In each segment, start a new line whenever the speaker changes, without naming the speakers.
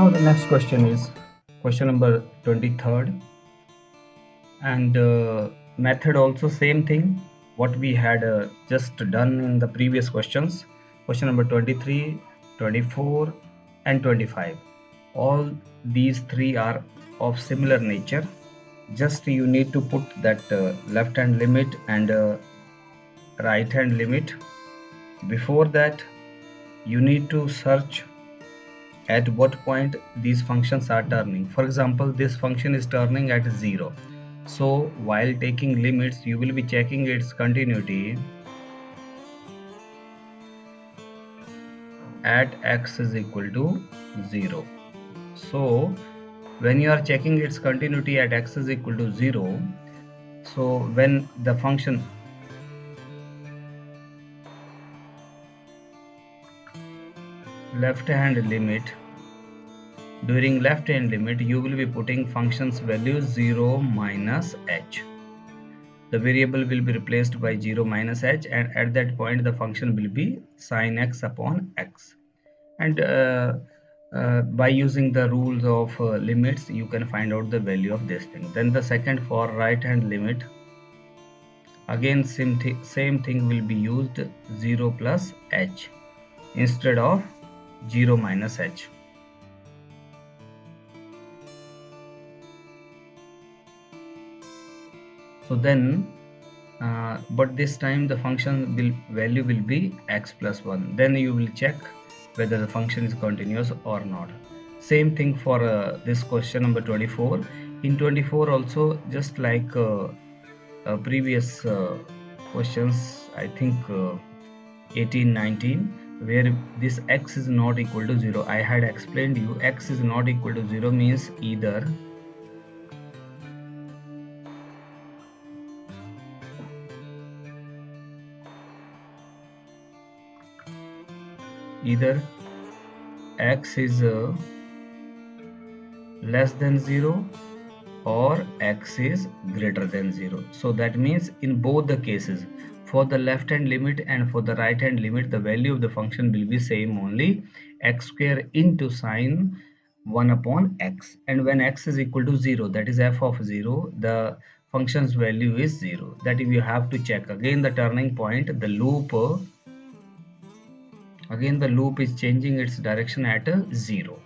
Now the next question is question number 23rd, and method also same thing what we had just done in the previous questions. Question number 23, 24 and 25. All these three are of similar nature. Just you need to put that left hand limit and right hand limit. Before that you need to search at what point these functions are turning. For example, this function is turning at 0. So while taking limits, you will be checking its continuity at x is equal to 0. So when you are checking its continuity at x is equal to 0, so when the function left hand limit, during left hand limit you will be putting function's value 0 minus h. The variable will be replaced by 0 minus h, and at that point the function will be sin x upon x. And by using the rules of limits you can find out the value of this thing. Then the second, for right hand limit, again same thing will be used, 0 plus h instead of 0 minus h. So then but this time the function value will be x plus 1. Then you will check whether the function is continuous or not. Same thing for this question number 24. In 24 also, just like previous questions, I think 18, 19, where this x is not equal to 0. I had explained you x is not equal to 0 means either x is less than 0 or x is greater than 0. So that means in both the cases, for the left hand limit and for the right hand limit, the value of the function will be same only, x square into sine 1 upon x. And when x is equal to 0, that is f of 0, the function's value is 0. That if you have to check again the turning point, the loop, again the loop is changing its direction at 0.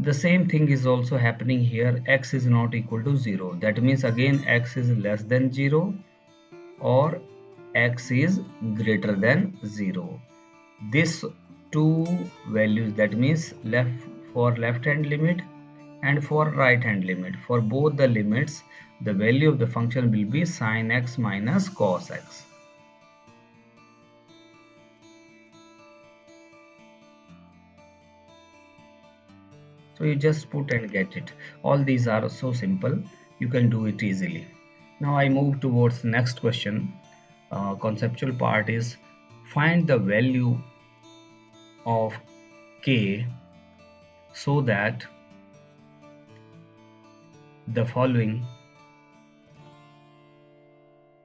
The same thing is also happening here, x is not equal to 0. That means again x is less than 0 or x is greater than 0. These two values, that means for left hand limit and for right hand limit, for both the limits the value of the function will be sin x minus cos x. So you just put and get it. All these are so simple, you can do it easily. Now I move towards next question. Conceptual part is find the value of k so that the following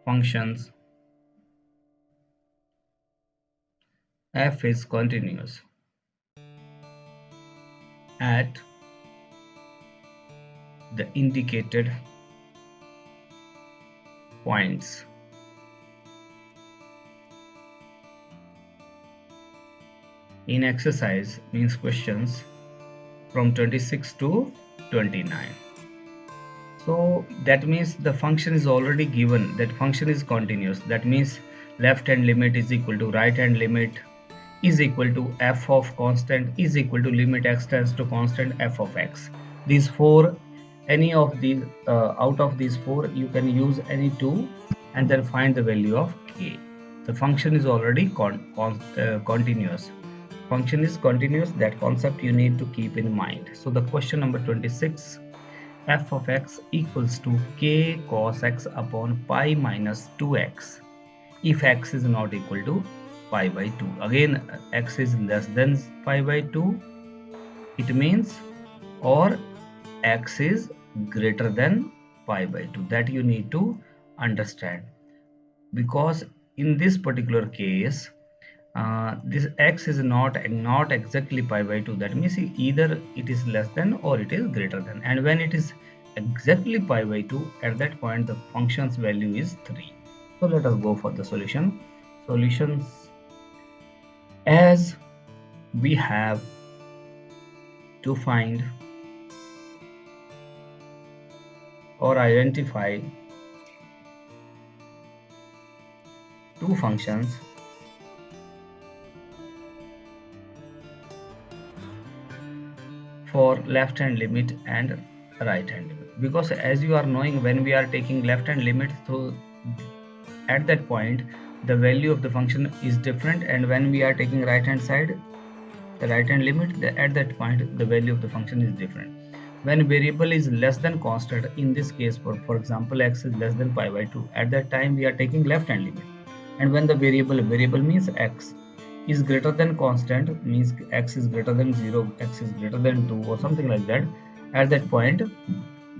functions f is continuous at the indicated points. In exercise means questions from 26 to 29. So that means the function is already given, that function is continuous. That means left hand limit is equal to right hand limit is equal to f of constant is equal to limit x tends to constant f of x. These four, any of these out of these four you can use any two and then find the value of k. The function is already continuous. Function is continuous, that concept you need to keep in mind. So the question number 26, f of x equals to k cos x upon pi minus 2x if x is not equal to pi by 2. Again x is less than pi by 2, it means, or x is greater than pi by 2. That you need to understand, because in this particular case this x is not exactly pi by 2. That means either it is less than or it is greater than. And when it is exactly pi by 2, at that point the function's value is 3. So let us go for the solutions. As we have to find or identify two functions for left hand limit and right hand limit, because as you are knowing, when we are taking left hand limit, so at that point the value of the function is different, and when we are taking right hand side, the right hand limit, at that point the value of the function is different. When variable is less than constant, in this case for example x is less than pi by 2, at that time we are taking left hand limit. And when the variable means x is greater than constant, means x is greater than 0, x is greater than 2 or something like that, at that point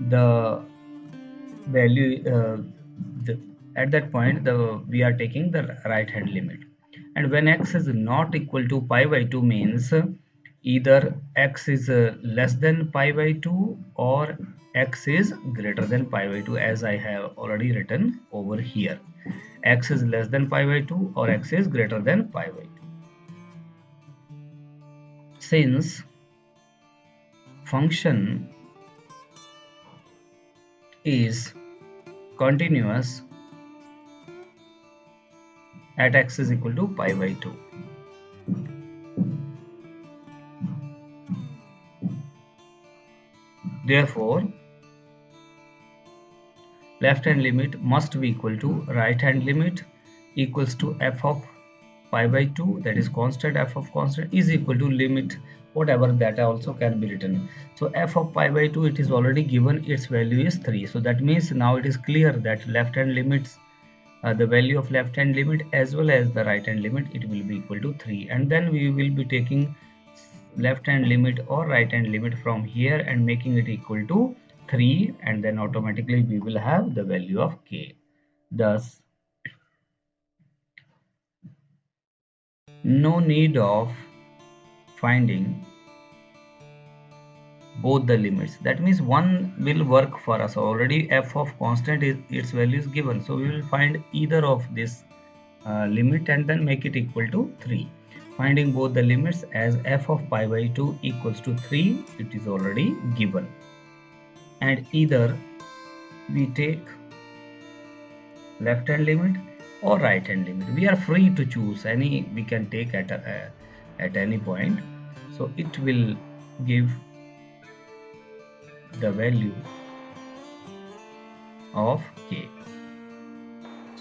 the value at that point we are taking the right hand limit. And when x is not equal to pi by 2, means either x is less than pi by 2 or x is greater than pi by 2, as I have already written over here. X is less than pi by 2 or x is greater than pi by 2. Since function is continuous at x is equal to pi by 2, therefore left hand limit must be equal to right hand limit equals to f of pi by 2, that is constant, f of constant is equal to limit whatever, that also can be written. So f of pi by 2, it is already given, its value is 3. So that means now it is clear that left hand limits, the value of left hand limit as well as the right hand limit, it will be equal to 3. And then we will be taking left hand limit or right hand limit from here and making it equal to 3, and then automatically we will have the value of k. Thus no need of finding both the limits. That means one will work for us. Already f of constant is its value is given, so we will find either of this limit and then make it equal to 3. Finding both the limits, as f of pi by 2 equals to 3, it is already given, and either we take left hand limit or right hand limit. We are free to choose any, we can take at any point. So it will give the value of k.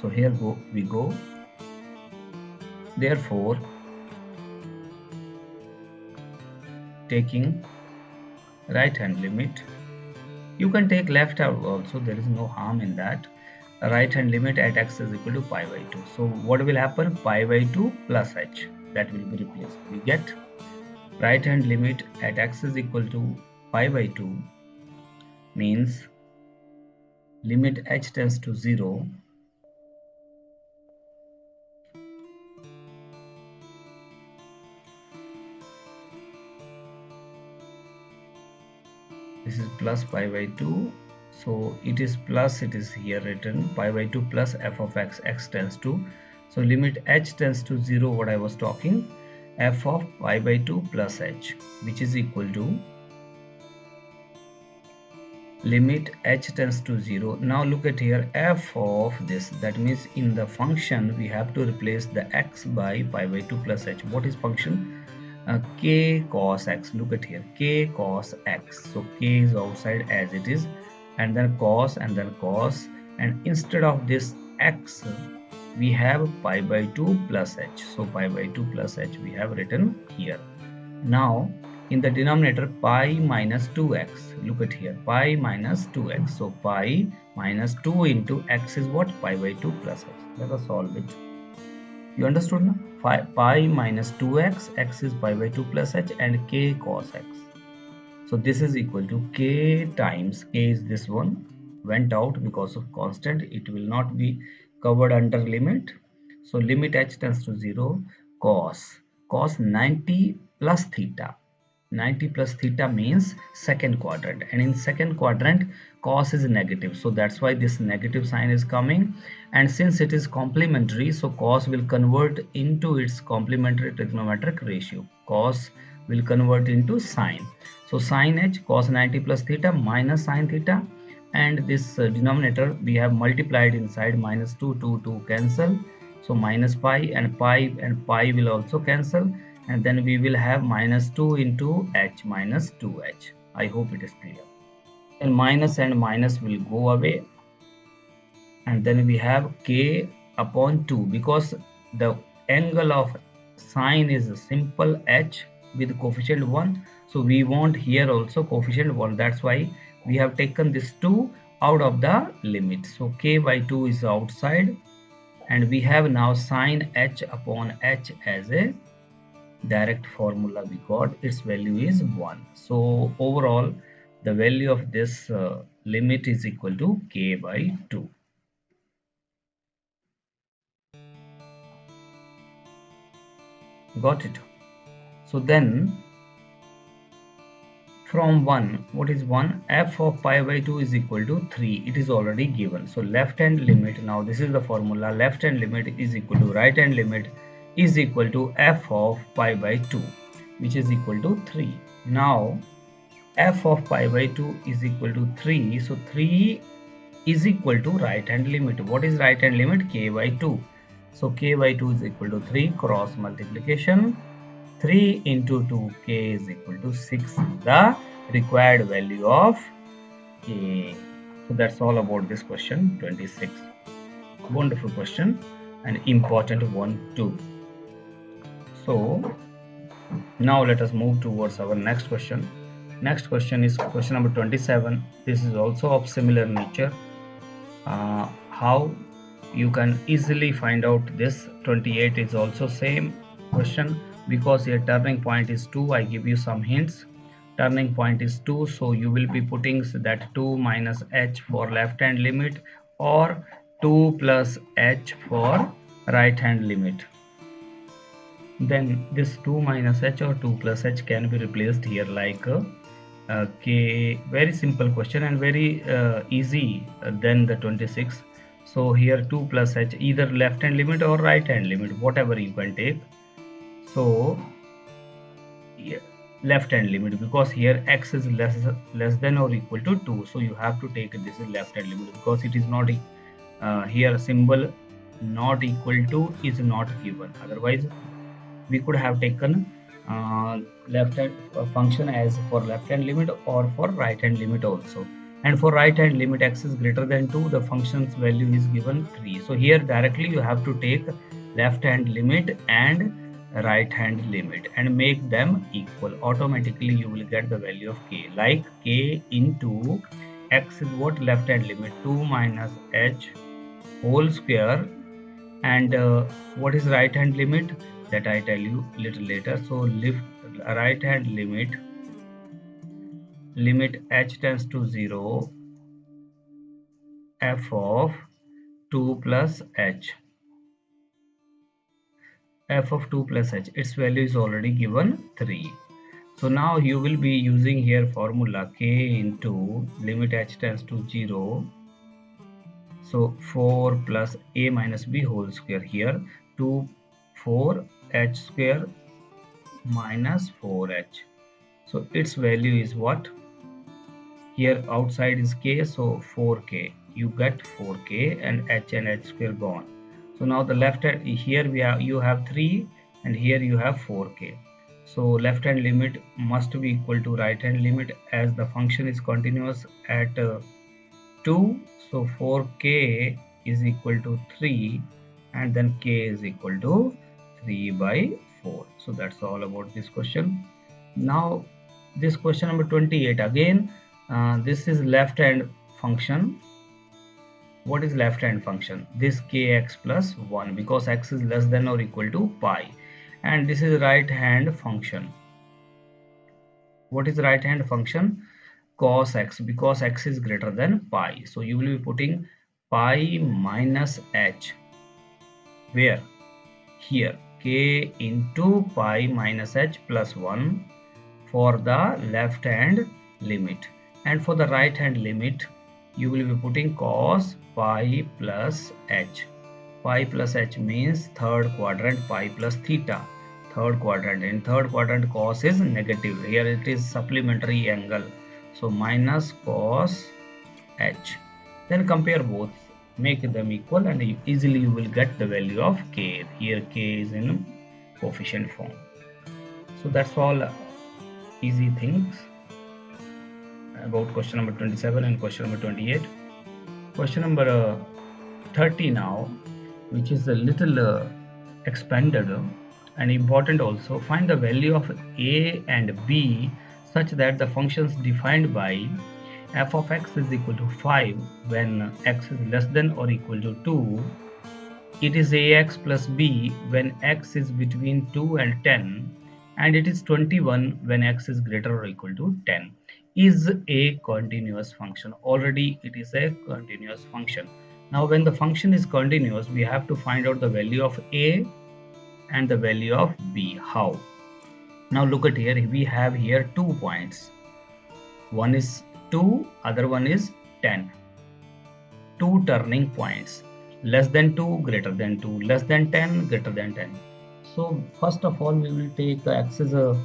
So here we go. Therefore taking right hand limit, you can take left hand also, there is no harm in that. Right hand limit at x is equal to pi by 2. So what will happen? Pi by 2 plus h, that will be replaced. We get right hand limit at x is equal to pi by 2, means limit h tends to 0, this is plus pi by 2, so it is plus, it is here written pi by 2 plus f of x, x tends to, so limit h tends to 0, what I was talking, f of pi by 2 plus h, which is equal to limit h tends to 0. Now look at here, f of this, that means in the function we have to replace the x by pi by 2 plus h. What is function? K cos x. Look at here, k cos x. So k is outside as it is, and then cos, and instead of this x we have pi by 2 plus h. So pi by 2 plus h we have written here. Now in the denominator, pi minus 2x. Look at here, pi minus 2x. So pi minus 2 into x is what? Pi by 2 plus x. Let us solve it. You understood now? Pi minus 2x, x is pi by 2 plus h, and k cos x. So this is equal to k times, k is this one, went out because of constant, it will not be covered under limit. So limit h tends to 0, cos 90 plus theta. 90 plus theta means second quadrant, and in second quadrant cos is negative, so that's why this negative sign is coming. And since it is complementary, so cos will convert into its complementary trigonometric ratio. Cos will convert into sine. So sin h, cos 90 plus theta minus sine theta, and this denominator we have multiplied inside, minus 2 cancel, so minus pi will also cancel, and then we will have minus 2 into h, minus 2h. I hope it is clear. And minus will go away, and then we have k upon 2, because the angle of sine is a simple h with coefficient 1, so we want here also coefficient 1, that's why we have taken this 2 out of the limit. So k by 2 is outside, and we have now sine h upon h as a direct formula we got. Its value is 1. So overall the value of this limit is equal to k by 2. Got it? So then from 1, what is 1? F of pi by 2 is equal to 3. It is already given. So left hand limit, now this is the formula, left hand limit is equal to right hand limit is equal to f of pi by 2, which is equal to 3. Now f of pi by 2 is equal to 3, so 3 is equal to right hand limit. What is right hand limit? K by 2. So k by 2 is equal to 3, cross multiplication, 3 into 2, k is equal to 6, the required value of k. So that's all about this question 26. Wonderful question, and important one too. So now let us move towards our next question. Next question is question number 27. This is also of similar nature. How you can easily find out this. 28 is also same question, because here turning point is 2. I give you some hints. Turning point is 2, so you will be putting that 2 minus h for left hand limit, or 2 plus h for right hand limit. Then this 2 minus h or 2 plus h can be replaced here like k. Very simple question and very easy than the 26. So here 2 plus h, either left hand limit or right hand limit, whatever you can take. So yeah, left hand limit, because here x is less than or equal to 2, so you have to take this is left hand limit, because it is not here symbol not equal to is not given. Otherwise we could have taken left hand function as for left hand limit or for right hand limit also. And for right hand limit, x is greater than 2, the function's value is given 3. So here directly you have to take left hand limit and right hand limit and make them equal. Automatically you will get the value of k, like k into x is what? Left hand limit, 2 minus h whole square, and what is right hand limit? That I tell you little later. So lift right hand limit h tends to 0, f of 2 plus h, f of 2 plus h, its value is already given 3. So now you will be using here formula k into limit h tends to 0, so 4 plus a minus b whole square, here 2 4 h square minus 4h. So its value is what? Here outside is k, so 4k. You get 4k, and h square gone. So now the left hand, here you have 3, and here you have 4k. So left hand limit must be equal to right hand limit, as the function is continuous at 2. So 4k is equal to 3, and then k is equal to 3 by 4. So that's all about this question. Now this question number 28, again this is left hand function. What is left hand function? This kx plus 1, because x is less than or equal to pi, and this is right hand function. What is right hand function? Cos x, because x is greater than pi, so you will be putting pi minus h. Where? Here k into pi minus h plus 1 for the left hand limit, and for the right hand limit you will be putting cos pi plus h. Pi plus h means third quadrant, pi plus theta, third quadrant. In third quadrant cos is negative, here it is supplementary angle, so minus cos h. Then compare both, make them equal, and easily you will get the value of k. Here k is in coefficient form. So that's all easy things about question number 27 and question number 28. Question number 30 now, which is a little expanded and important also. Find the value of a and b such that the functions defined by f of x is equal to 5 when x is less than or equal to 2. It is ax plus b when x is between 2 and 10, and it is 21 when x is greater or equal to 10. Is a continuous function. Already it is a continuous function. Now when the function is continuous, we have to find out the value of a and the value of b. How? Now look at here, we have here 2 points. One is 2, other one is 10. 2 turning points. Less than 2, greater than 2, less than 10, greater than 10. So first of all we will take x as a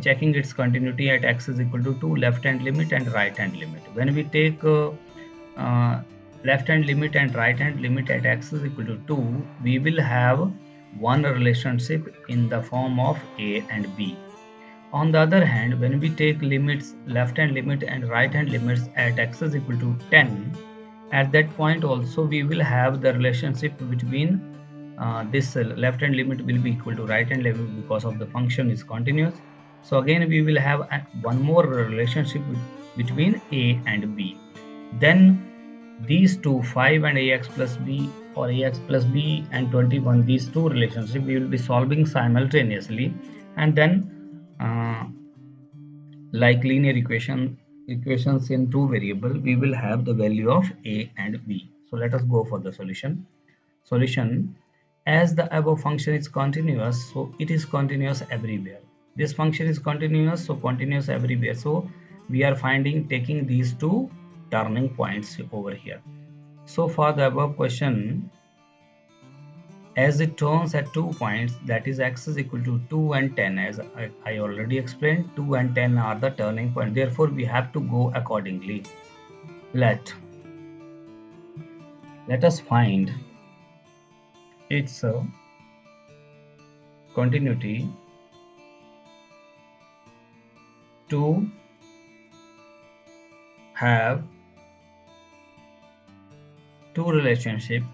checking its continuity at x is equal to 2, left hand limit and right hand limit. When we take left hand limit and right hand limit at x is equal to 2, we will have one relationship in the form of a and b. On the other hand, when we take limits, left hand limit and right hand limits at x is equal to 10, at that point also we will have the relationship between this left hand limit will be equal to right hand limit because of the function is continuous. So again we will have one more relationship between a and b. Then these two, 5 and ax plus b, or ax plus b and 21, these two relationships we will be solving simultaneously, and then like linear equations in two variable, we will have the value of a and b. So let us go for the solution. As the above function is continuous, so it is continuous everywhere. This function is continuous, so continuous everywhere. So we are taking these two turning points over here. So for the above question, as it turns at 2 points, that is x is equal to 2 and 10, as I already explained, 2 and 10 are the turning point. Therefore we have to go accordingly. Let us find its continuity to have two relationships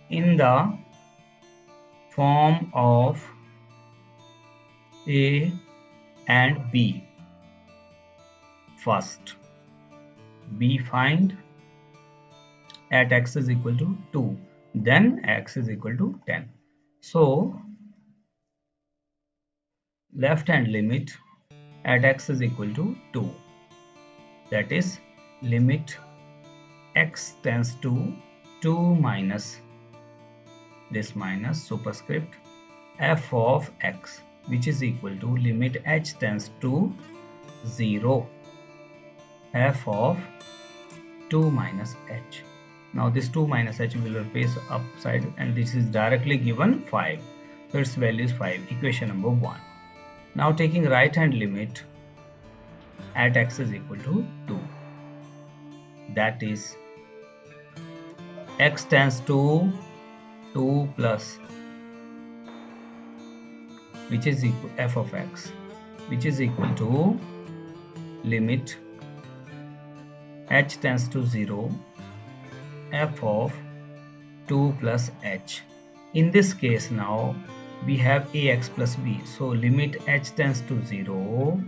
in the form of a and b. First, b find at x is equal to 2, then x is equal to 10. So left hand limit at x is equal to 2, that is limit x tends to 2 minus this minus superscript f of x, which is equal to limit h tends to 0 f of 2 minus h. Now this 2 minus h will replace upside, and this is directly given 5, so its value is 5, equation number 1. Now taking right hand limit at x is equal to 2, that is x tends to 2 plus, which is equal f of x, which is equal to limit h tends to 0 f of 2 plus h. In this case now we have ax plus b, so limit h tends to 0,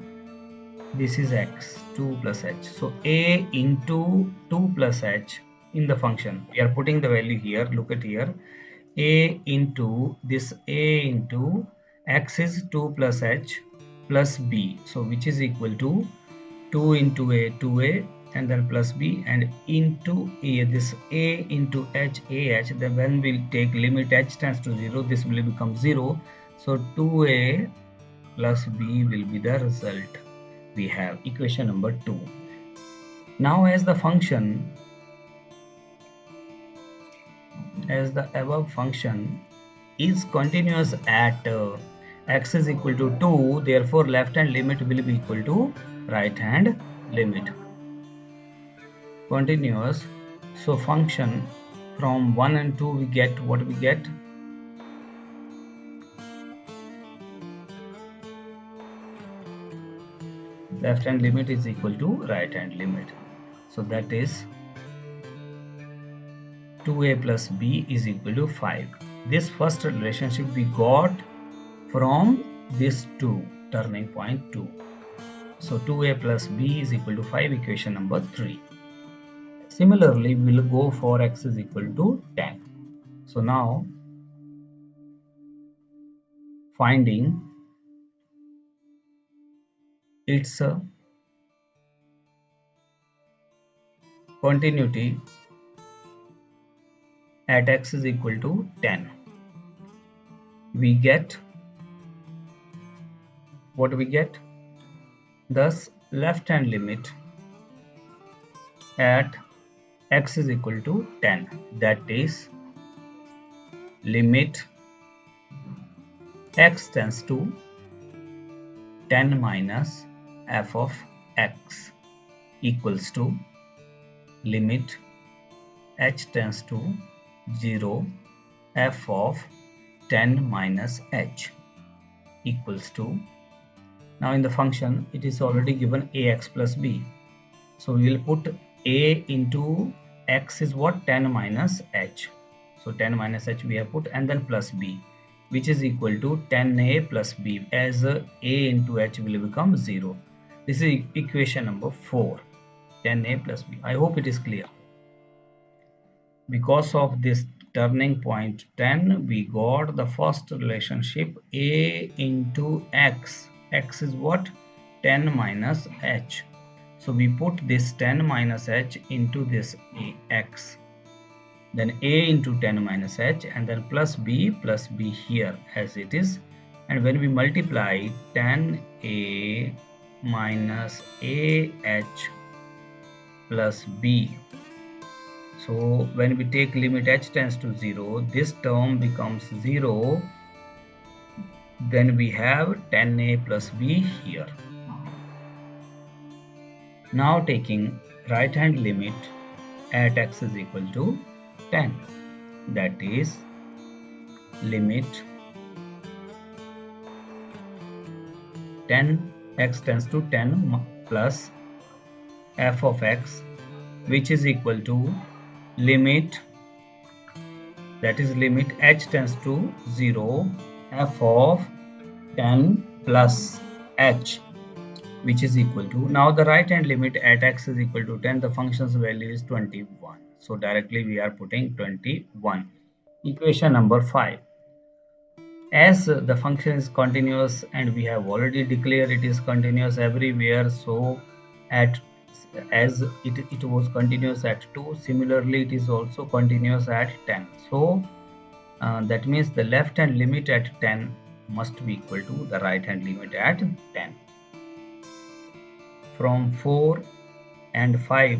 this is x, 2 plus h, so a into 2 plus h in the function, we are putting the value here. Look at here, a into this, a into x is 2 plus h plus b, so which is equal to 2 into a 2a and then plus b and into a, this a into h, then when we'll take limit h tends to 0, this will become 0. So 2a plus b will be the result. We have equation number 2. Now as the function, as the above function is continuous at x is equal to 2, therefore left hand limit will be equal to right hand limit. Continuous, so function from 1 and 2 we get what we get. Left hand limit is equal to right hand limit. So that is 2a plus b is equal to 5. This first relationship we got from this 2, turning point 2. So 2a plus b is equal to 5, equation number 3. Similarly, we will go for x is equal to 10. So now finding its continuity at x is equal to 10. We get what we get. Thus, left hand limit at x is equal to 10, that is limit x tends to 10 minus f of x equals to limit h tends to 0 f of 10 minus h equals to, now in the function it is already given ax plus b, so we will put a into x is what, 10 minus h, so 10 minus h we have put, and then plus b, which is equal to 10a plus b, as a into h will become 0. This is equation number 4, 10a plus b. I hope it is clear. Because of this turning point 10, we got the first relationship a into x. X is what? 10 minus h. So we put this 10 minus h into this x. Then a into 10 minus h, and then plus b here as it is. And when we multiply 10a minus ah plus b, so when we take limit h tends to 0, this term becomes 0. Then we have 10a plus b here. Now taking right hand limit at x is equal to 10, that is limit 10 x tends to 10 plus f of x, which is equal to limit, that is limit h tends to 0 f of 10 plus h, which is equal to, now the right hand limit at x is equal to 10, the function's value is 21, so directly we are putting 21. Equation number 5. As the function is continuous and we have already declared it is continuous everywhere, so at as it was continuous at 2, similarly it is also continuous at 10. So that means the left hand limit at 10 must be equal to the right hand limit at 10. From 4 and 5,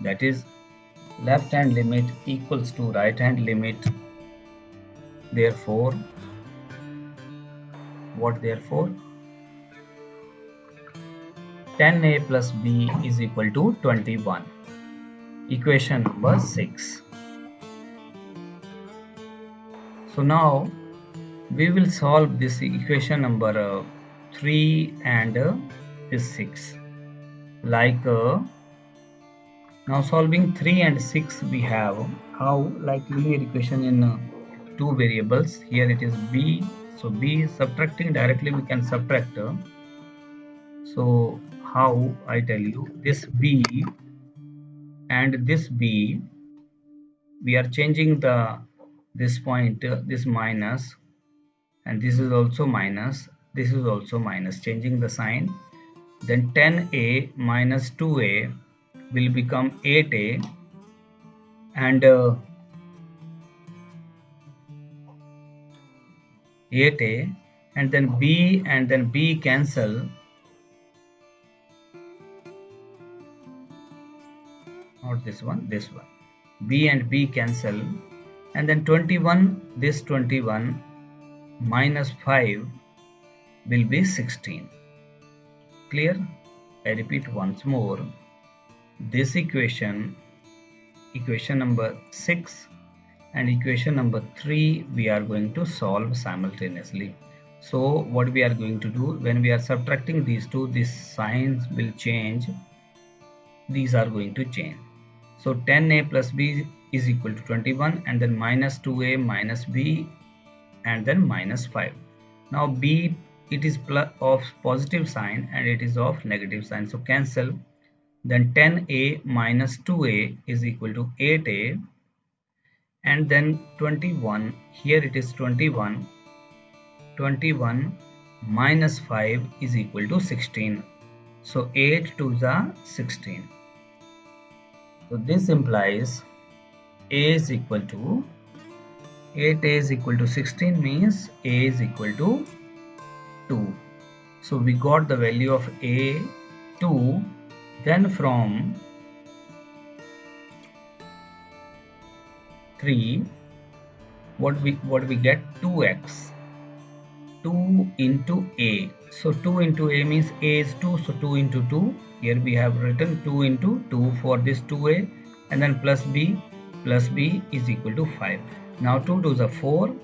that is left hand limit equals to right hand limit, therefore what, therefore 10a plus b is equal to 21. Equation number 6. So now we will solve this equation number 3 and this 6. Like now solving 3 and 6, we have how, like linear equation in two variables. Here it is b, so b subtracting directly we can subtract. So how, I tell you, this b and this b, we are changing the this point, this minus, and this is also minus, this is also minus, changing the sign. then 10a minus 2a will become 8a, and 8a, and then b cancel, not this one, b and b cancel, and then 21, this 21 minus 5 will be 16. Clear? I repeat once more, this equation number 6 and equation number 3 we are going to solve simultaneously. So what we are going to do, when we are subtracting these two, these signs will change, these are going to change. So 10a plus b is equal to 21, and then minus 2a minus b, and then minus 5. Now b, it is of positive sign and it is of negative sign, so cancel. Then 10a minus 2a is equal to 8a, and then 21, here it is 21 minus 5 is equal to 16. So 8 to the 16. So this implies a is equal to 8a is equal to 16, means a is equal to 2. So we got the value of a 2. Then from 3, what we get, 2x, 2 into a. So 2 into a means a is 2, so 2 into 2. Here we have written 2 into 2 for this 2a, and then plus b is equal to 5. Now 2 to the 4,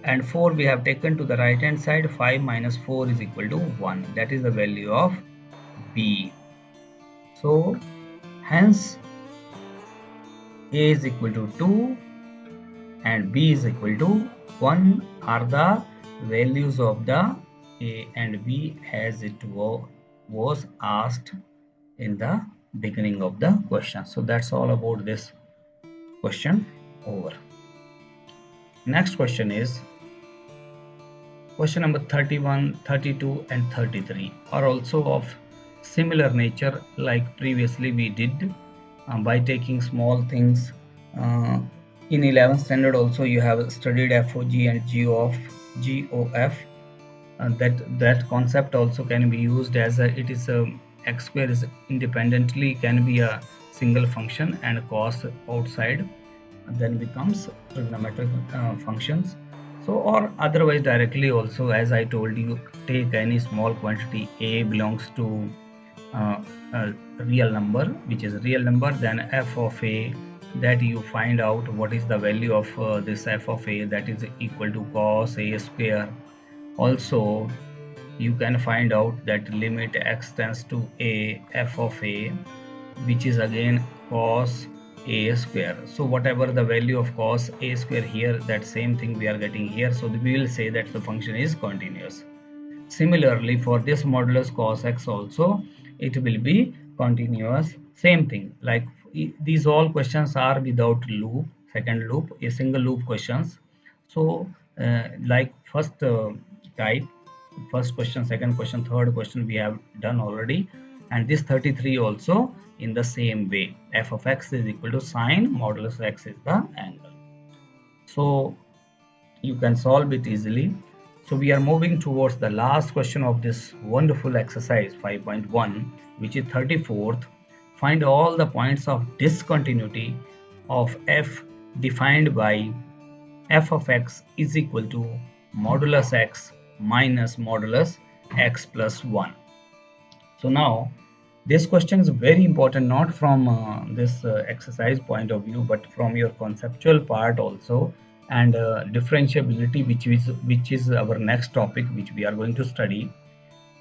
and 4 we have taken to the right hand side. 5 minus 4 is equal to 1. That is the value of b. So hence a is equal to 2 and b is equal to 1 are the values of the a and b as it was asked in the beginning of the question. So that's all about this question. Over. Next question is question number 31, 32 and 33 are also of similar nature like previously we did by taking small things. In 11th standard also you have studied FOG and GOF. That concept also can be used as it is x square is independently can be a single function, and cos outside then becomes trigonometric functions. So or otherwise directly also, as I told you, take any small quantity a belongs to a real number, which is a real number, then f of a, that you find out what is the value of this f of a, that is equal to cos a square. Also you can find out that limit x tends to a, f of a, which is again cos a square. So whatever the value of cos a square here, that same thing we are getting here, so we will say that the function is continuous. Similarly for this modulus cos x also it will be continuous, same thing. Like these all questions are without loop, second loop, a single loop questions. So like first type, first question, second question, third question we have done already, and this 33 also in the same way. F of x is equal to sine modulus x is the angle. So you can solve it easily. So we are moving towards the last question of this wonderful exercise 5.1, which is 34th. Find all the points of discontinuity of f defined by f of x is equal to modulus x minus modulus x plus 1. So now this question is very important, not from this exercise point of view, but from your conceptual part also, and differentiability, which is our next topic which we are going to study.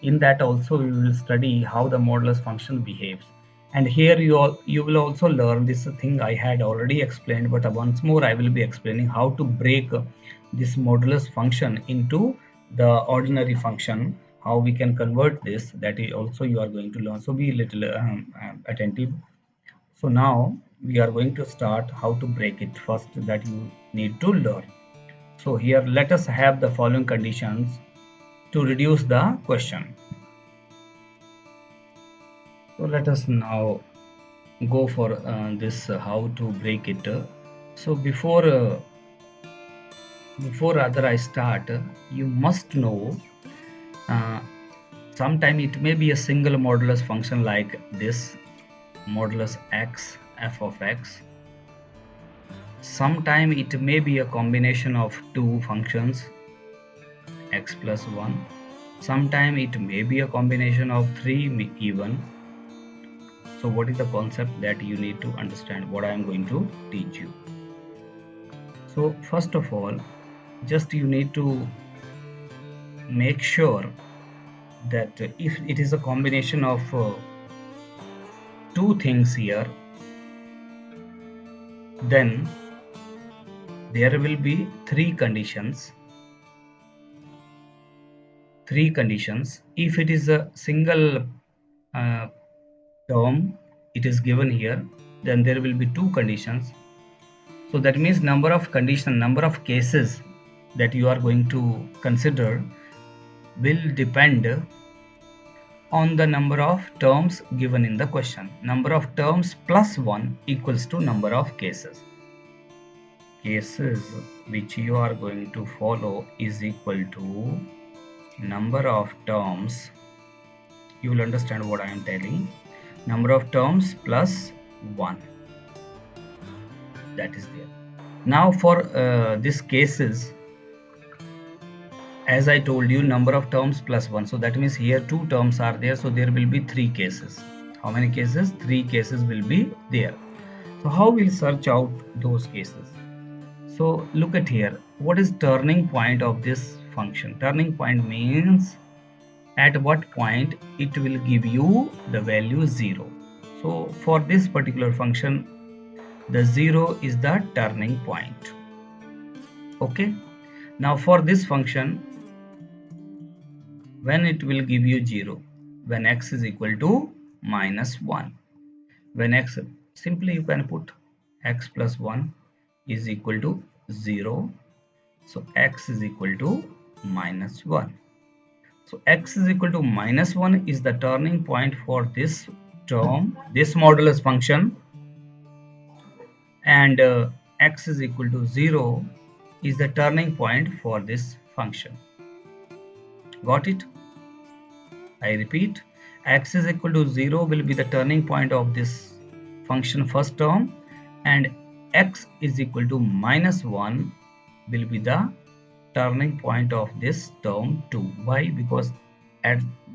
In that also we will study how the modulus function behaves, and here you will also learn this thing I had already explained, but once more I will be explaining how to break this modulus function into the ordinary function, how we can convert this, that is also you are going to learn. So be a little attentive. So now we are going to start how to break it. First that you need to learn. So here let us have the following conditions to reduce the question. So let us now go for this how to break it. So before rather I start, you must know uh, sometime it may be a single modulus function like this modulus x f of x. Sometime it may be a combination of two functions x plus 1. Sometime it may be a combination of 3 even. So what is the concept that you need to understand what I am going to teach you? So first of all, just you need to make sure that if it is a combination of two things here, then there will be three conditions. If it is a single term, it is given here, then there will be two conditions. So that means number of cases that you are going to consider will depend on the number of terms given in the question. Number of terms plus 1 equals to number of cases. Cases which you are going to follow is equal to number of terms. You will understand what I am telling. Number of terms plus 1. That is there. Now for these cases, as I told you, number of terms plus 1. So that means here two terms are there. So there will be three cases. How many cases? Three cases will be there. So how we'll search out those cases? So look at here. What is turning point of this function? Turning point means at what point it will give you the value 0. So for this particular function, the 0 is the turning point. Okay. Now for this function, when it will give you 0, when x is equal to minus 1. When x, simply you can put x plus 1 is equal to 0. So x is equal to minus 1. So x is equal to minus 1 is the turning point for this term, this modulus function, and x is equal to 0 is the turning point for this function. Got it? I repeat, x is equal to 0 will be the turning point of this function first term, and x is equal to minus 1 will be the turning point of this term 2. Why? Because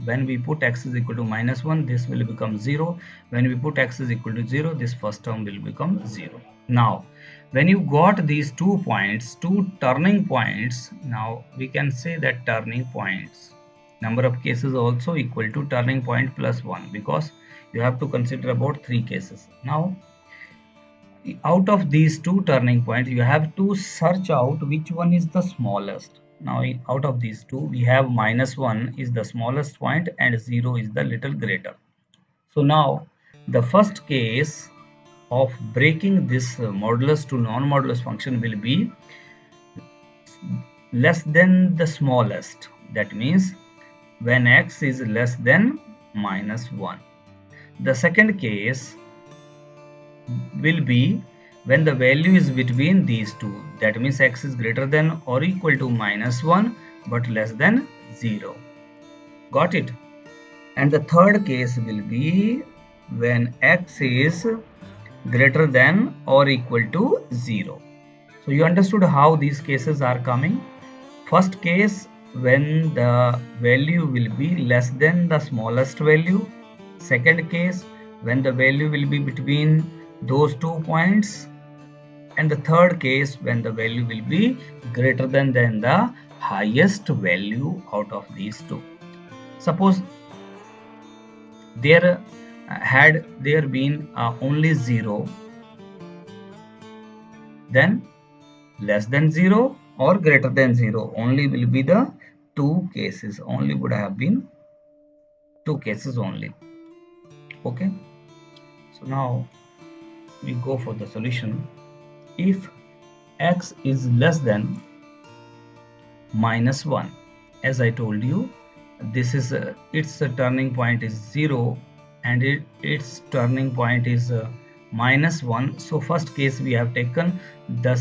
when we put x is equal to minus 1, this will become 0. When we put x is equal to 0, this first term will become 0. Now when you got these 2 points, 2 turning points, now we can say that turning points, number of cases also equal to turning point plus 1, because you have to consider about 3 cases. Now out of these 2 turning points, you have to search out which one is the smallest. Now out of these 2, we have minus 1 is the smallest point and 0 is the little greater. So now the first case of breaking this modulus to non-modulus function will be less than the smallest. That means when x is less than minus 1. The second case will be when the value is between these two. That means x is greater than or equal to minus 1 but less than 0. Got it? And the third case will be when x is greater than or equal to 0. So you understood how these cases are coming. First case, when the value will be less than the smallest value. Second case, when the value will be between those 2 points. And the third case, when the value will be greater than the highest value out of these 2. Suppose there had there been only 0, then less than 0 or greater than 0 only will be the 2 cases, only would have been 2 cases only. Okay, so now we go for the solution. If x is less than minus 1, as I told you, this is its turning point is 0 and its turning point is -1. So first case we have taken the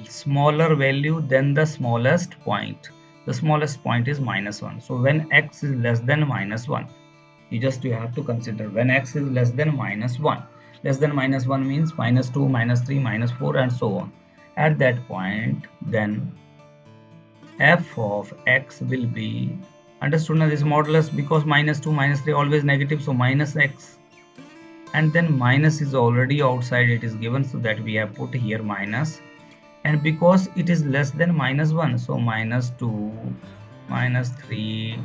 smaller value than the smallest point. The smallest point is -1. So when x is less than -1, you have to consider when x is less than -1. Less than -1 means -2, -3, -4 and so on. At that point, then f of x will be understood now this modulus, because -2, -3 always negative, so minus x, and then minus is already outside, it is given, so that we have put here minus, and because it is less than -1, so -2, -3,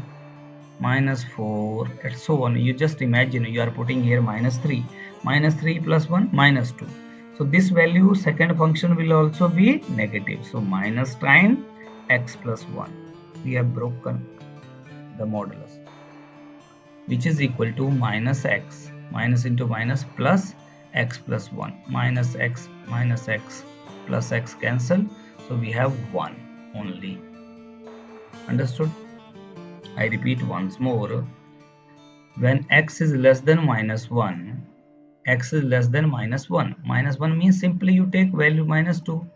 -4 and so on. You just imagine you are putting here -3, -3 plus 1 -2. So this value second function will also be negative, so minus time x plus 1. We have broken the modulus, which is equal to minus x, minus into minus, plus x plus 1, minus x plus x cancel, so we have 1 only. Understood? I repeat once more, when x is less than -1, x is less than -1. -1 means simply you take value -2,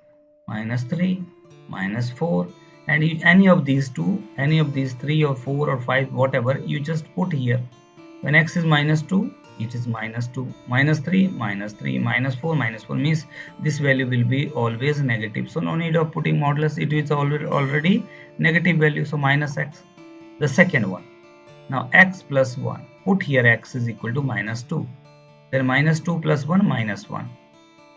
-3, -4, and any of these two, any of these 3 or 4 or 5, whatever, you just put here. When x is -2, it is -2, -3, -3, -4, -4 means this value will be always negative. So no need of putting modulus, it is already negative value, so minus x. The second one, now x plus 1, put here x is equal to -2, then -2 plus 1 -1,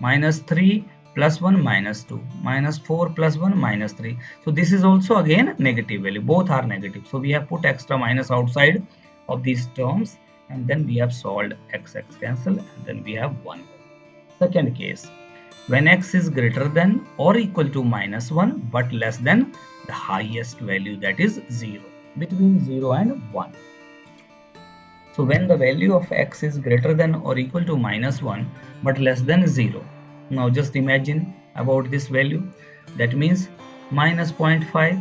-3 plus 1 -2, -4 plus 1 -3. So this is also again negative value, both are negative, so we have put extra minus outside of these terms, and then we have solved x cancel, and then we have 1. Second case, when x is greater than or equal to -1 but less than the highest value, that is 0, between 0 and 1. So when the value of x is greater than or equal to -1 but less than 0, now just imagine about this value, that means -0.5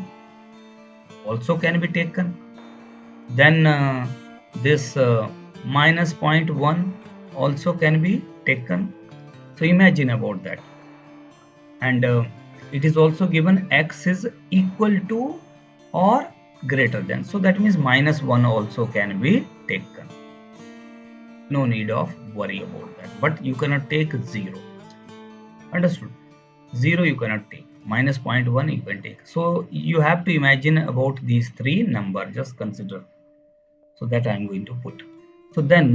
also can be taken, then this -0.1 also can be taken. So imagine about that, and it is also given x is equal to or greater than, so that means -1 also can be taken. No need of worry about that, but you cannot take 0. Understood? 0 you cannot take, -0.1 you can take. So you have to imagine about these three numbers, just consider. So that I am going to put. So then,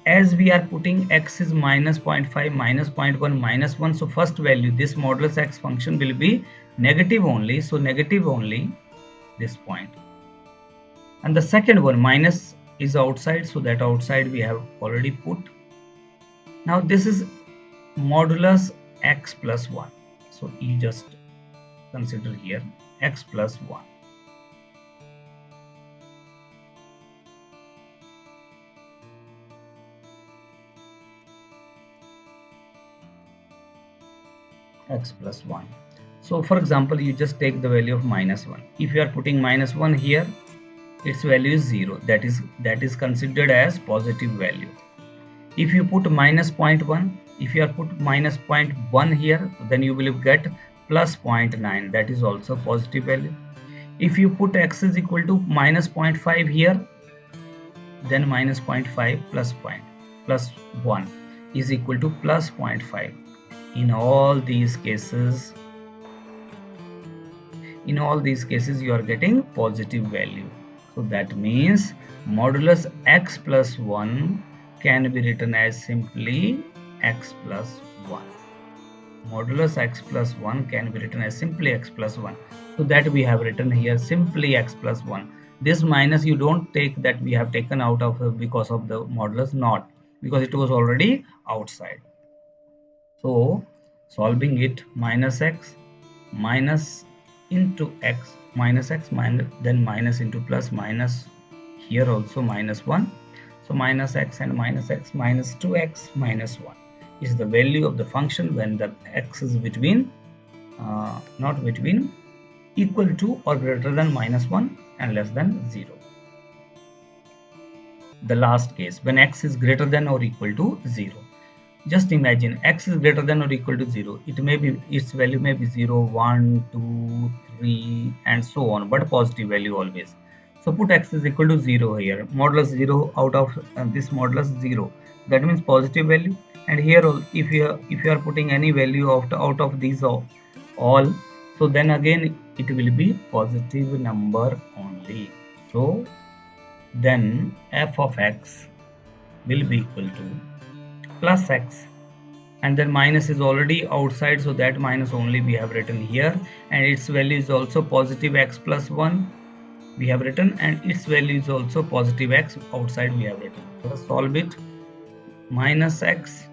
as we are putting x is -0.5, -0.1, -1, so first value, this modulus x function will be negative only, so negative only this point. And the second one, minus is outside, so that outside we have already put. Now this is modulus x plus 1, so you just consider here x plus 1. X plus 1. So for example, you just take the value of -1. If you are putting -1 here, its value is 0, that is considered as positive value. If you put -0.1, if you are put -0.1 here, then you will get +0.9, that is also positive value. If you put x is equal to -0.5 here, then -0.5 plus 1 is equal to +0.5. In all these cases you are getting positive value. So that means modulus x plus 1 can be written as simply x plus 1. Modulus x plus 1 can be written as simply x plus 1. So that we have written here simply x plus 1. This minus you don't take, that we have taken out of because of the modulus, not because it was already outside. So solving it, minus x minus into x, minus x minus, then minus into plus, minus here also -1. So minus x and minus x minus 2x minus 1 is the value of the function when the x is between not between, equal to or greater than -1 and less than 0. the last case, when x is greater than or equal to 0. Just imagine x is greater than or equal to 0. It may be, its value may be 0, 1, 2, 3 and so on, but positive value always. So put x is equal to 0 here. Modulus 0 out of this modulus 0. That means positive value. And here if you are putting any value out of these all, so then again it will be positive number only. So then f of x will be equal to plus x, and then minus is already outside, so that minus only we have written here, and its value is also positive x plus 1 we have written, and its value is also positive x outside we have written. So solve it. Minus x,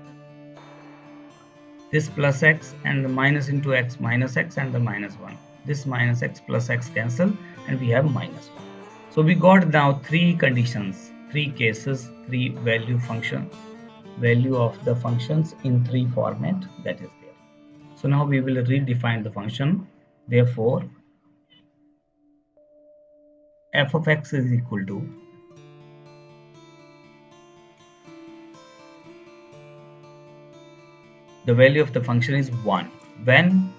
this plus x, and the minus into x minus x, and the minus 1. This minus x plus x cancel, and we have minus 1. So we got now 3 conditions, 3 cases, 3 value of the functions in 3 format that is there. So now we will redefine the function. Therefore f of x is equal to the value of the function is 1 when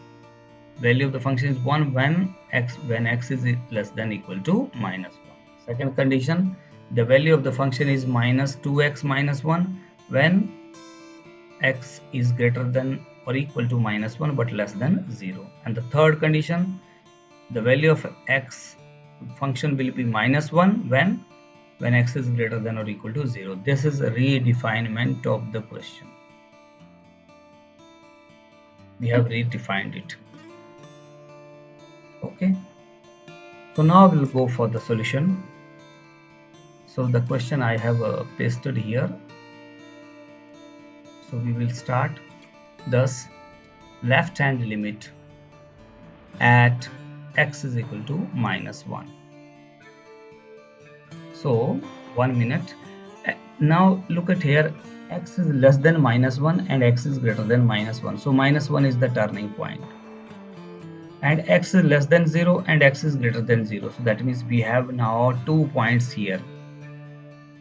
value of the function is 1 when x is less than equal to minus 1. Second condition, the value of the function is minus 2x minus 1 when x is greater than or equal to minus 1 but less than 0. And the third condition, the value of x function will be minus 1 when x is greater than or equal to 0. This is a redefinement of the question. We have redefined it. Okay, so now we'll go for the solution. So the question I have pasted here. So we will start. Thus left hand limit at x is equal to minus 1. So 1 minute. Now look at here, x is less than minus 1 and x is greater than minus 1. So minus 1 is the turning point. And x is less than 0 and x is greater than 0. So that means we have now 2 points here.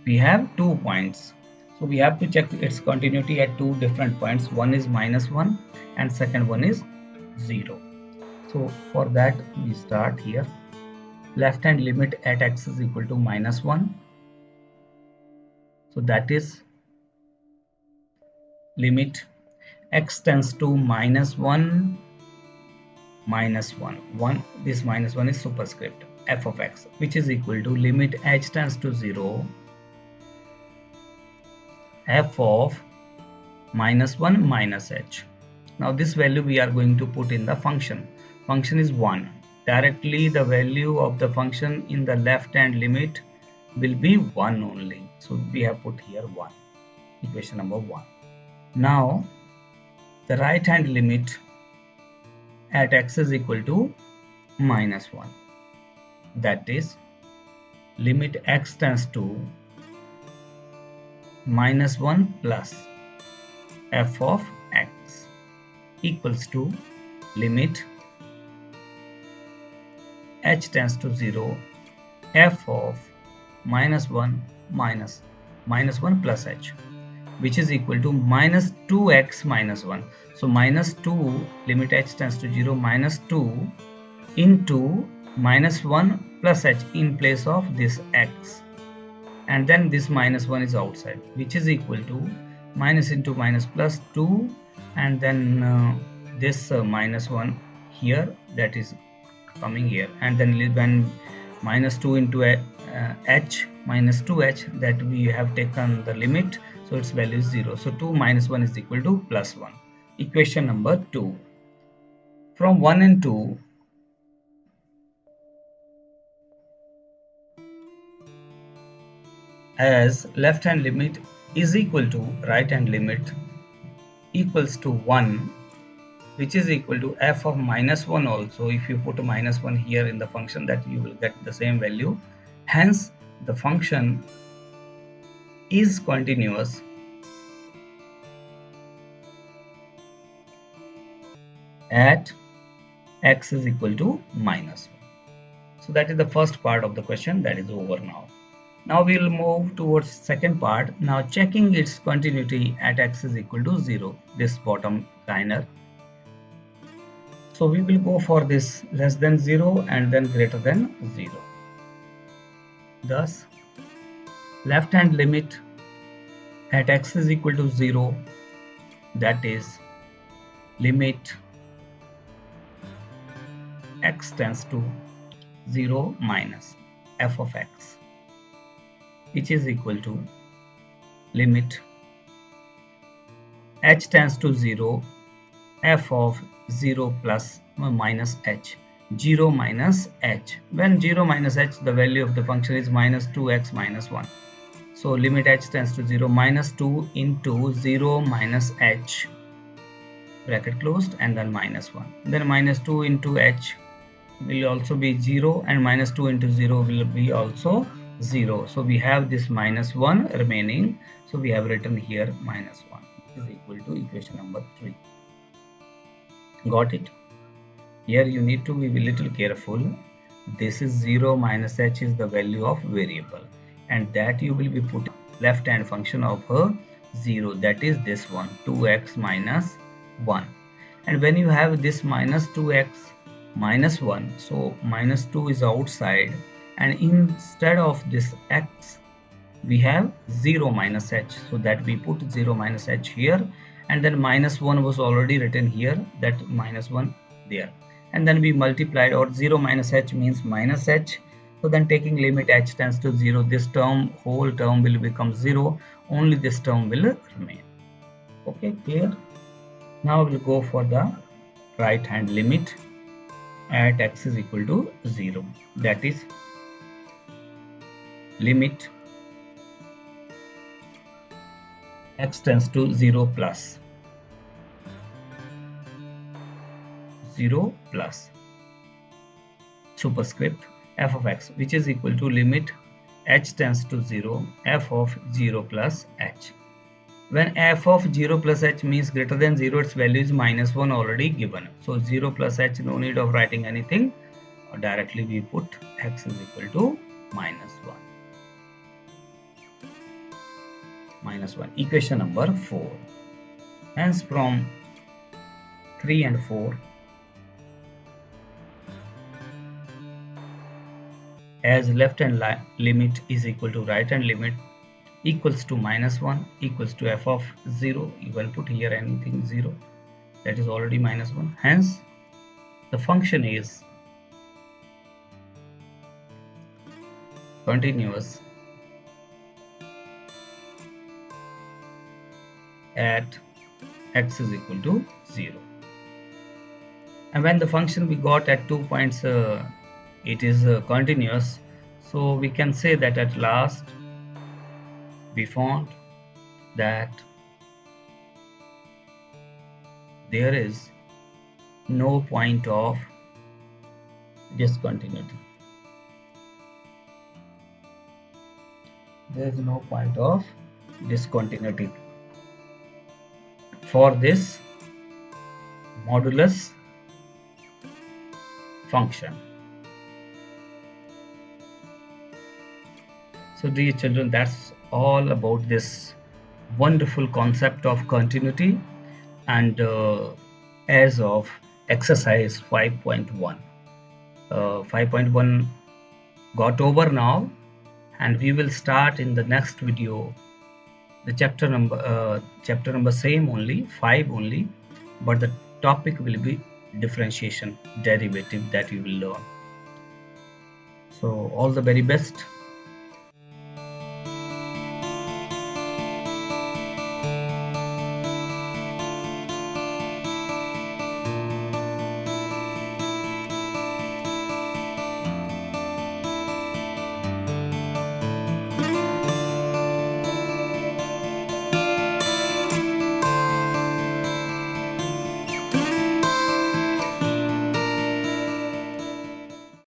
We have 2 points. So we have to check its continuity at 2 different points. One is minus 1 and second one is 0. So for that we start here. Left hand limit at x is equal to minus 1. So that is limit x tends to minus 1 minus 1. This minus 1 is superscript f of x, which is equal to limit h tends to 0 f of minus 1 minus h. Now this value we are going to put in the function. Function is 1. Directly the value of the function in the left hand limit will be 1 only. So we have put here 1. Equation number 1. Now the right hand limit at x is equal to minus 1. That is limit x tends to minus 1 plus f of x equals to limit h tends to 0 f of minus 1 minus 1 plus h, which is equal to minus 2x minus 1. So minus 2 limit h tends to 0 minus 2 into minus 1 plus h in place of this x, and then this minus 1 is outside, which is equal to minus into minus plus 2, and then this minus 1 here, that is coming here, and then when minus 2 into h minus 2h, that we have taken the limit, so its value is 0. So 2 minus 1 is equal to plus 1. Equation number 2. From 1 and 2, as left hand limit is equal to right hand limit equals to 1, which is equal to f of minus 1 also. If you put a minus 1 here in the function, that you will get the same value. Hence the function is continuous at x is equal to minus 1. So that is the first part of the question, that is over now. Now we will move towards second part. Now checking its continuity at x is equal to 0, this bottom liner. So we will go for this less than 0 and then greater than 0. Thus, left hand limit at x is equal to 0, that is limit x tends to 0 minus f of x, which is equal to limit h tends to 0 f of 0 plus minus h, 0 minus h. When 0 minus h, the value of the function is minus 2x minus 1. So limit h tends to 0 minus 2 into 0 minus h, bracket closed, and then minus 1. Then minus 2 into h will also be 0 and minus 2 into 0 will be also 0. So we have this minus 1 remaining. So we have written here minus 1 is equal to equation number 3. Got it? Here you need to be a little careful. This is 0 minus h is the value of variable, and that you will be putting left hand function of a 0, that is this one, 2x minus 1. And when you have this minus 2x minus 1, so minus 2 is outside, and instead of this x we have 0 minus h, so that we put 0 minus h here, and then minus 1 was already written here, that minus 1 there, and then we multiplied, or 0 minus h means minus h. So then taking limit h tends to 0, this term, whole term will become 0, only this term will remain. Okay, clear? Now we'll go for the right hand limit at x is equal to 0, that is limit x tends to 0 plus 0 plus superscript f of x, which is equal to limit h tends to 0 f of 0 plus h. When f of 0 plus h means greater than 0, its value is minus 1 already given. So 0 plus h, no need of writing anything. Directly we put x is equal to minus 1. Minus 1. Equation number 4. Hence from 3 and 4, as left hand limit is equal to right hand limit equals to minus 1 equals to f of 0, you can put here anything 0, that is already minus 1. Hence the function is continuous at x is equal to 0. And when the function we got at 2 points, it is continuous, so we can say that at last we found that there is no point of discontinuity. There is no point of discontinuity for this modulus function. So dear children, that's all about this wonderful concept of continuity, and as of exercise 5.1, 5.1 got over now, and we will start in the next video the chapter number same only, 5 only, but the topic will be differentiation, derivative, that you will learn. So all the very best.